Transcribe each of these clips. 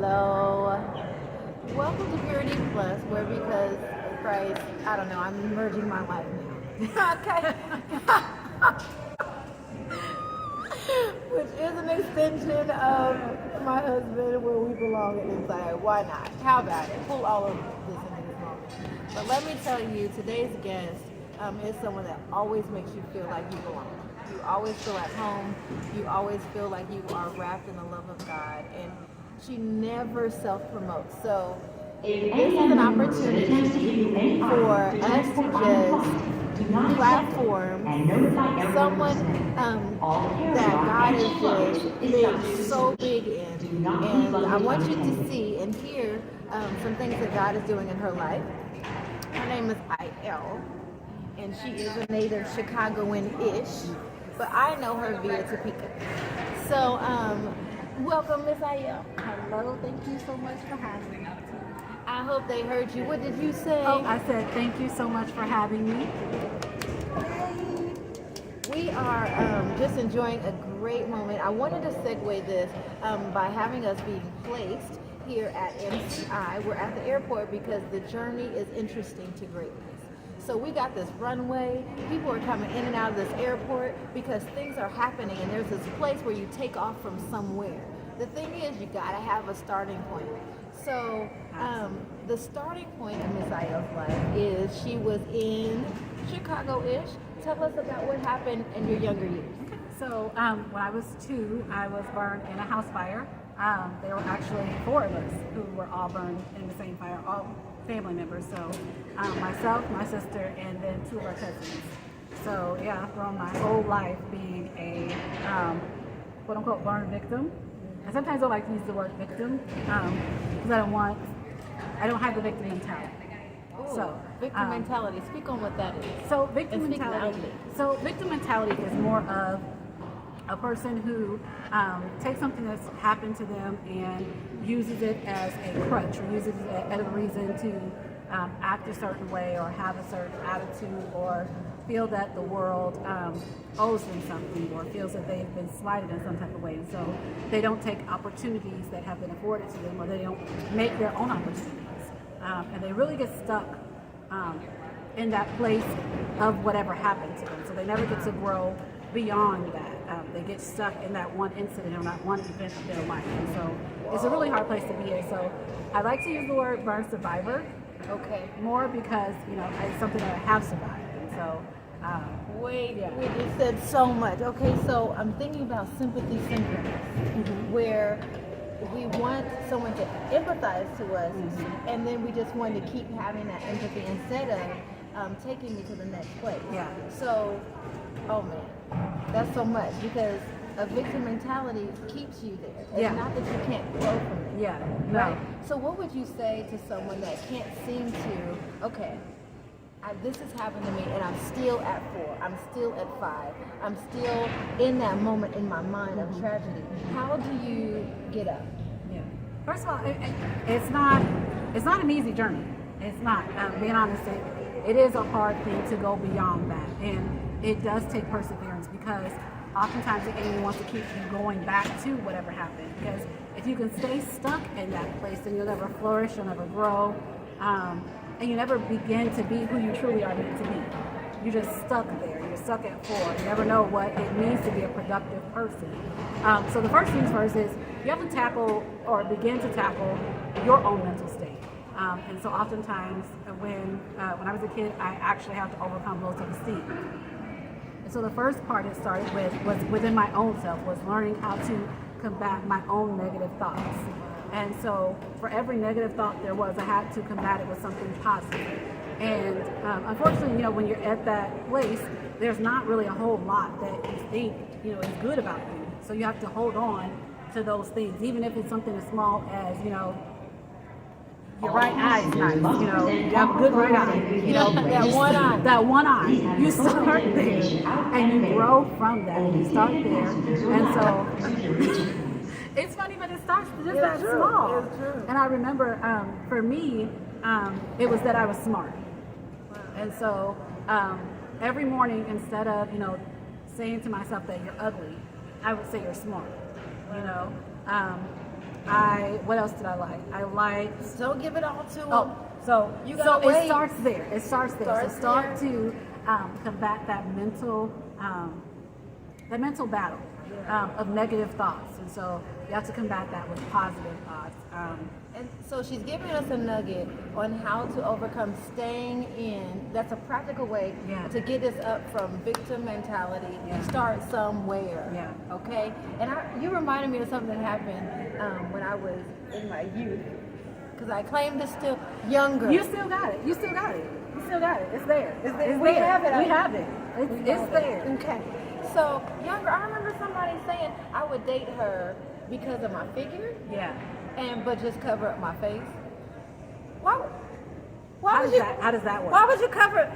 Hello. Welcome to Purity Plus, where because of Christ, I don't know, I'm merging my life now. Okay. Which is an extension of my husband, where we belong at inside. Why not? How about it? Pull all of this into this moment. But let me tell you, today's guest is someone that always makes you feel like you belong. You always feel at home. You always feel like you are wrapped in the love of God. And she never self-promotes. So this is an opportunity for us to just platform someone that God is just been so big in. And I want you to see and hear some things that God is doing in her life. Her name is Ieyale, and she is a native Chicagoan-ish, but I know her via Topeka. So, welcome, Miss Ieyale. Hello, thank you so much for having me. I hope they heard you. What did you say? Oh, I said thank you so much for having me. We are just enjoying a great moment. I wanted to segue this by having us being placed here at MCI. We're at the airport because the journey is interesting to greatness. So we got this runway. People are coming in and out of this airport because things are happening, and there's this place where you take off from somewhere. The thing is, you gotta have a starting point. So the starting point of Miss Ieyale's life is she was in Chicago-ish. Tell us about what happened in your younger years. Okay. So when I was 2, I was burned in a house fire. There were actually 4 of us who were all burned in the same fire, all family members. So myself, my sister, and then 2 of our cousins. So yeah, I've grown my whole life being a quote unquote burn victim. And sometimes I like to use the word victim because I don't have the victim mentality. Ooh, so victim mentality. Speak on what that is. So victim mentality is more of a person who takes something that's happened to them and uses it as a crutch or uses it as a reason to act a certain way or have a certain attitude or feel that the world owes them something or feels that they've been slighted in some type of way. And so they don't take opportunities that have been afforded to them, or they don't make their own opportunities. And they really get stuck in that place of whatever happened to them. So they never get to grow beyond that. They get stuck in that one incident or that one event of their life. And so it's a really hard place to be in. So I like to use the word burn survivor. Okay. More because, it's something that I have survived. And so, we just said so much. Okay, so I'm thinking about sympathy syndrome, where we want someone to empathize to us, and then we just want to keep having that empathy instead of taking me to the next place. Yeah. So, oh man, that's so much, because a victim mentality keeps you there. It's not that you can't grow from it. Yeah. No. Right? So what would you say to someone that can't seem to, okay, this has happened to me and I'm still at 4, I'm still at 5, I'm still in that moment in my mind of tragedy. How do you get up? Yeah. First of all, it's not an easy journey. It's not. Being honest, it is a hard thing to go beyond that, and it does take perseverance because oftentimes the enemy wants to keep you going back to whatever happened. Because if you can stay stuck in that place, then you'll never flourish, you'll never grow, and you never begin to be who you truly are meant to be. You're just stuck there. You're stuck at 4. You never know what it means to be a productive person. So the first things first is you have to tackle or begin to tackle your own mental state. And so oftentimes when I was a kid, I actually had to overcome low self-esteem. And so the first part it started with was within my own self, was learning how to combat my own negative thoughts. And so for every negative thought there was, I had to combat it with something positive. And unfortunately, when you're at that place, there's not really a whole lot that you think, is good about you. So you have to hold on to those things, even if it's something as small as, your right eye is nice, you have a good right eye, that one eye, you start there and you grow from that, you start there, and so it's funny, but it starts just that small. And I remember for me, it was that I was smart, and so every morning, instead of saying to myself that you're ugly, I would say you're smart, What else did I like? I liked. Don't give it all to them. Oh, so You gotta wait. it starts there. It starts there. Starts So start there. to combat that mental battle of negative thoughts, and so you have to combat that with positive thoughts. And so she's giving us a nugget on how to overcome staying in. That's a practical way Yeah. to get us up from victim mentality Yeah. and start somewhere. Yeah. Okay? And you reminded me of something that happened when I was in my youth. Because I claim to still younger. You still got it. You still got it. You still got it. It's there. It's there. We have it. We have it. It's there. Okay. So younger, I remember somebody saying I would date her because of my figure. Yeah. But just cover up my face. Why How would does you? that? How does that work? Why would you cover?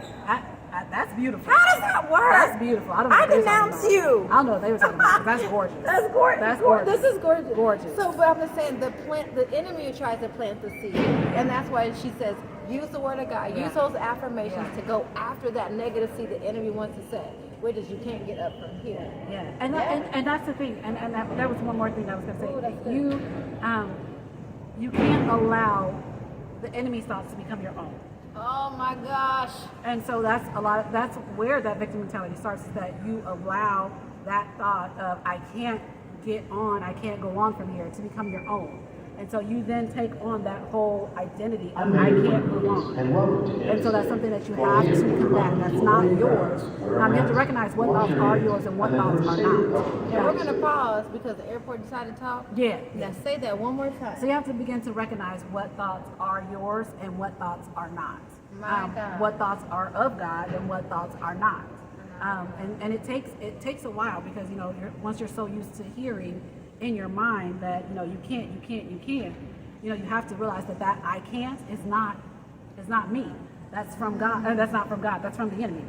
That's beautiful. How does that work? That's beautiful. I don't know I what they were talking denounce about. you. I don't know what they were talking about. That's gorgeous. That's gorgeous. That's gorgeous. This is gorgeous. Gorgeous. So, but I'm just saying, the enemy tries to plant the seed, and that's why she says, use the word of God, Yeah. use those affirmations Yeah. to go after that negative seed the enemy wants to say, which is you can't get up from here. Yeah, and that's the thing, and that was one more thing I was going to say. Ooh, that's good. You can't allow the enemy's thoughts to become your own, Oh my gosh. and so that's where that victim mentality starts. Is that you allow that thought of I can't go on from here to become your own. And so you then take on that whole identity of I can't move on. And so that's something that you have to combat. That's not yours. You have to recognize what thoughts are yours and what thoughts are not. And we're going to pause because the airport decided to talk. Yeah. Now say that one more time. So you have to begin to recognize what thoughts are yours and what thoughts are not. My God. What thoughts are of God and what thoughts are not. And it takes a while because once you're so used to hearing in your mind that you can't, you have to realize that I can't is not me. That's from God. That's not from God. That's from the enemy.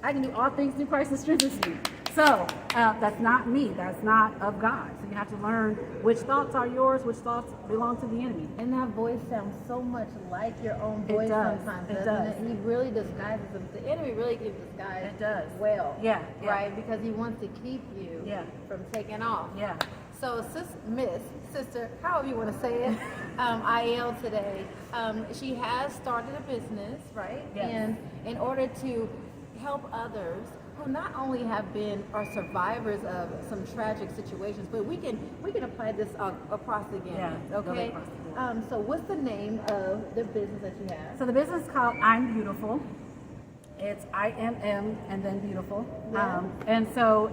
I can do all things through Christ who strengthens me. So that's not me. That's not of God. So you have to learn which thoughts are yours, which thoughts belong to the enemy. And that voice sounds so much like your own voice does. sometimes, It doesn't does. it? He really disguises him. The enemy really can disguise It does. well. Yeah. Right? Because he wants to keep you Yeah. from taking off. Yeah. So sister, however you want to say it, Ieyale today, she has started a business, right? Yes. And in order to help others who not only are survivors of some tragic situations, but we can apply this across the gamut. Yeah, Okay. really across the board. So what's the name of the business that you have? So the business is called Imm Beautiful. It's IMM and then beautiful. Yeah. And so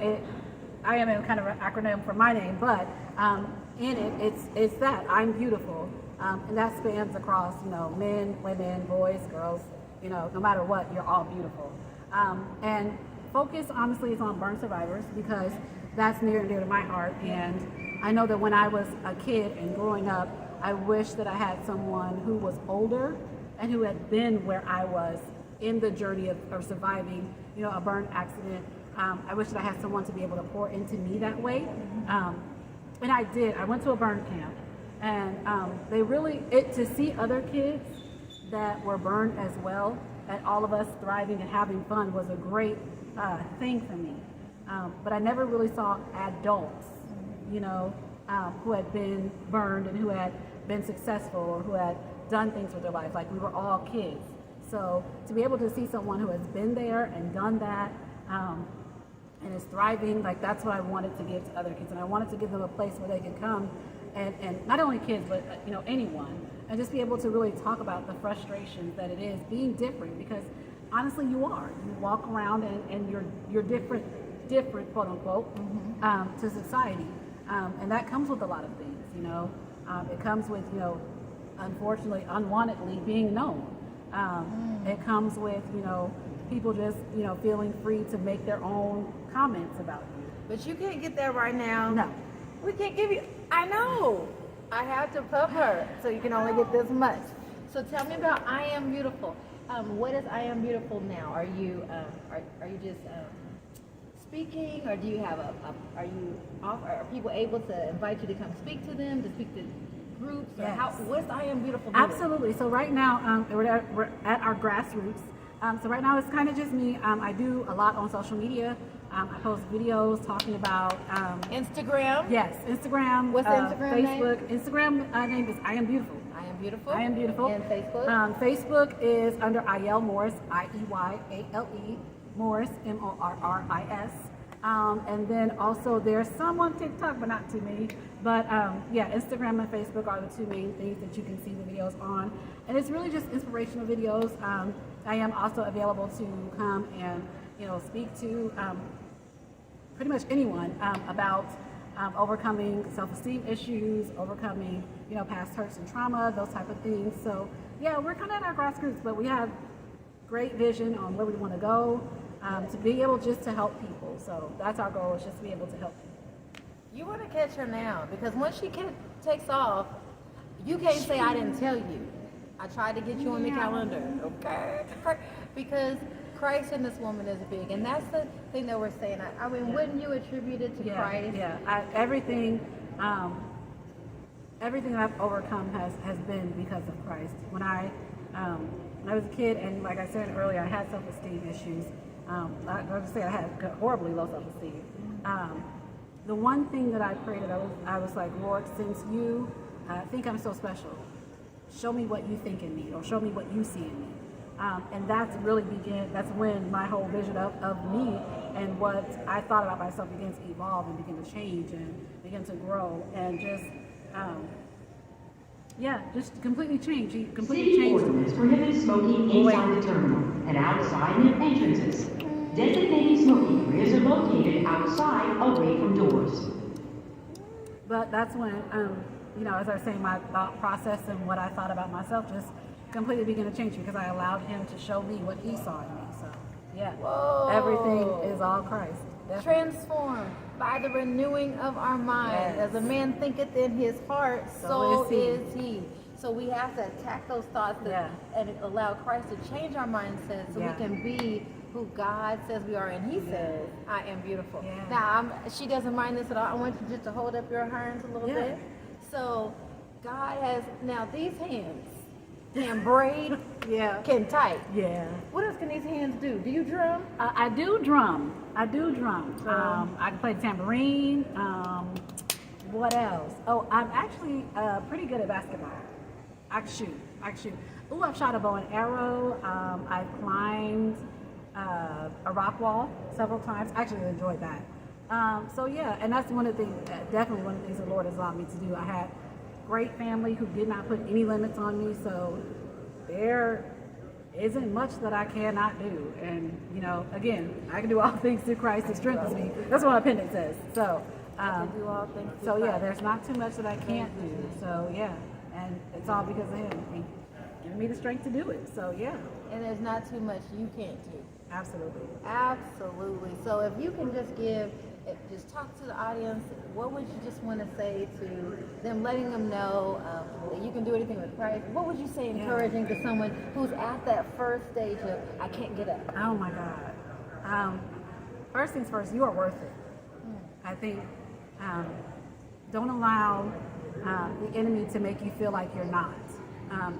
IMM kind of an acronym for my name, but in it's that Imm Beautiful, and that spans across men, women, boys, girls. No matter what, you're all beautiful. And focus honestly is on burn survivors because that's near and dear to my heart. And I know that when I was a kid and growing up, I wish that I had someone who was older and who had been where I was in the journey of surviving, a burn accident. I wish that I had someone to be able to pour into me that way. And I did. I went to a burn camp, and they really, to see other kids that were burned as well, and all of us thriving and having fun was a great thing for me. But I never really saw adults, who had been burned and who had been successful or who had done things with their life. Like, we were all kids. So to be able to see someone who has been there and done that, and is thriving, like, that's what I wanted to give to other kids. And I wanted to give them a place where they could come and not only kids, but anyone, and just be able to really talk about the frustrations that it is being different, because honestly you walk around and you're different quote unquote, to society, and that comes with a lot of things. It comes with unfortunately unwantedly being known. It comes with people just feeling free to make their own comments about you. But you can't get that right now. No. We can't give you. I know. I have to pub her, so you can only get this much. So tell me about Imm Beautiful. What is Imm Beautiful now? Are you just speaking, or do you have are people able to invite you to come speak to them, to speak to groups? Or Yes. what's Imm Beautiful doing? Absolutely. So right now we're at our grassroots. So right now it's kind of just me. I do a lot on social media. I post videos talking about Instagram. yes, Instagram. What's the Instagram Facebook. Instagram name is Imm Beautiful. I am beautiful. I am beautiful. And Facebook. Facebook is under Ieyale Morris, Ieyale Morris, Morris. And then also there's some on TikTok, but not too many. But yeah, Instagram and Facebook are the two main things that you can see the videos on. And it's really just inspirational videos. I am also available to come and speak to pretty much anyone about overcoming self-esteem issues, overcoming past hurts and trauma, those type of things. So yeah, we're kind of at our grassroots, but we have great vision on where we want to go, to be able just to help people. So that's our goal, is just to be able to help people. You want to catch her now, because once she takes off, you can't say I didn't tell you. I tried to get you on the calendar, okay? Because Christ in this woman is big, and that's the thing that we're saying. I mean, wouldn't you attribute it to Christ? Yeah, everything I've overcome has been because of Christ. When I was a kid, and like I said earlier, I had self-esteem issues. I was to say I had horribly low self-esteem. The one thing that I prayed, I was like, Lord, since you think I'm so special, show me what you think in me, or show me what you see in me. And that's when my whole vision of me and what I thought about myself began to evolve and begin to change and begin to grow and just completely change. He completely City changed. ordinance prohibits smoking inside the terminal and outside the entrances. Designated smoking areas are located outside, away from doors. But that's when, as I was saying, my thought process and what I thought about myself just completely began to change, because I allowed him to show me what he saw in me. So, yeah, Whoa. Everything is all Christ. Definitely. Transformed by the renewing of our mind. Yes. As a man thinketh in his heart, so is he. So we have to attack those thoughts and allow Christ to change our mindset, so we can be who God says we are, and he says, I am beautiful. Yeah. Now, she doesn't mind this at all. I want you just to hold up your hands a little bit. So God has, now these hands can braid, can type. Yeah. What else can these hands do? Do you drum? I do drum. I can play the tambourine. What else? Oh, I'm actually pretty good at basketball. I can shoot. Ooh, I've shot a bow and arrow. I've climbed a rock wall several times. I actually enjoyed that. So yeah, and that's one of the things, definitely one of the things the Lord has allowed me to do. I had great family who did not put any limits on me, so there isn't much that I cannot do. And again, I can do all things through Christ who strengthens me. That's what my pendant says. So I can do all things through so yeah, Christ. there's not too much that I can't do. So yeah, and it's all because of him. He giving me the strength to do it. So yeah. And there's not too much you can't do. Absolutely. Absolutely. So if you can just talk to the audience, what would you just want to say to them, letting them know that you can do anything with Christ? What would you say encouraging to someone who's at that first stage of, I can't get up? Oh my God. First things first, you are worth it. I think don't allow the enemy to make you feel like you're not.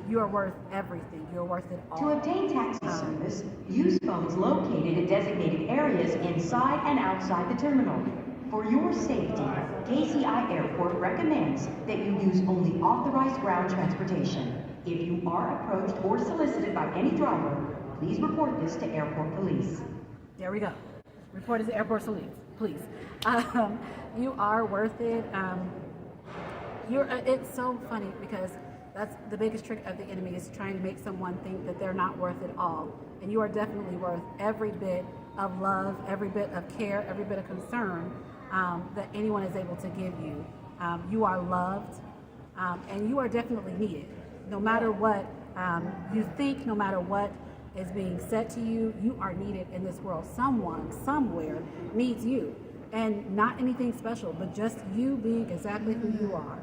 You are worth everything. You're worth it all. To obtain taxi service, use phones located at designated areas inside and outside the terminal. For your safety, KCI Airport recommends that you use only authorized ground transportation. If you are approached or solicited by any driver, please report this to airport police. There we go. Report it to airport police, please. You are worth it. It's so funny because that's the biggest trick of the enemy, is trying to make someone think that they're not worth it all. And you are definitely worth every bit of love, every bit of care, every bit of concern that anyone is able to give you. You are loved, and you are definitely needed. No matter what you think, no matter what is being said to you, you are needed in this world. Someone, somewhere needs you. And not anything special, but just you being exactly who you are.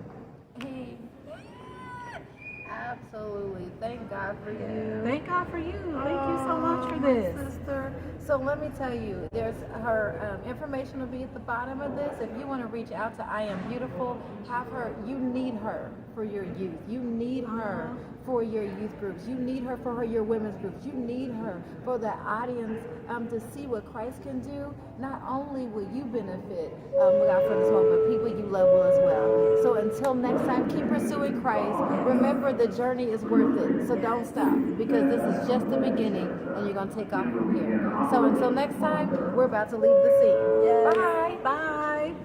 Absolutely. Thank God for you. Thank God for you. Thank you so much for this. Sister. So let me tell you, there's her information will be at the bottom of this. If you want to reach out to Imm Beautiful, have her. You need her for your youth. You need her for your youth groups. You need her for your women's groups. You need her for the audience to see what Christ can do. Not only will you benefit without for this moment, but people you love will as well. So until next time, keep pursuing Christ. Remember, the journey is worth it. So don't stop, because this is just the beginning, and you're gonna take off from here. So until next time, we're about to leave the scene. Yes. Bye. Bye.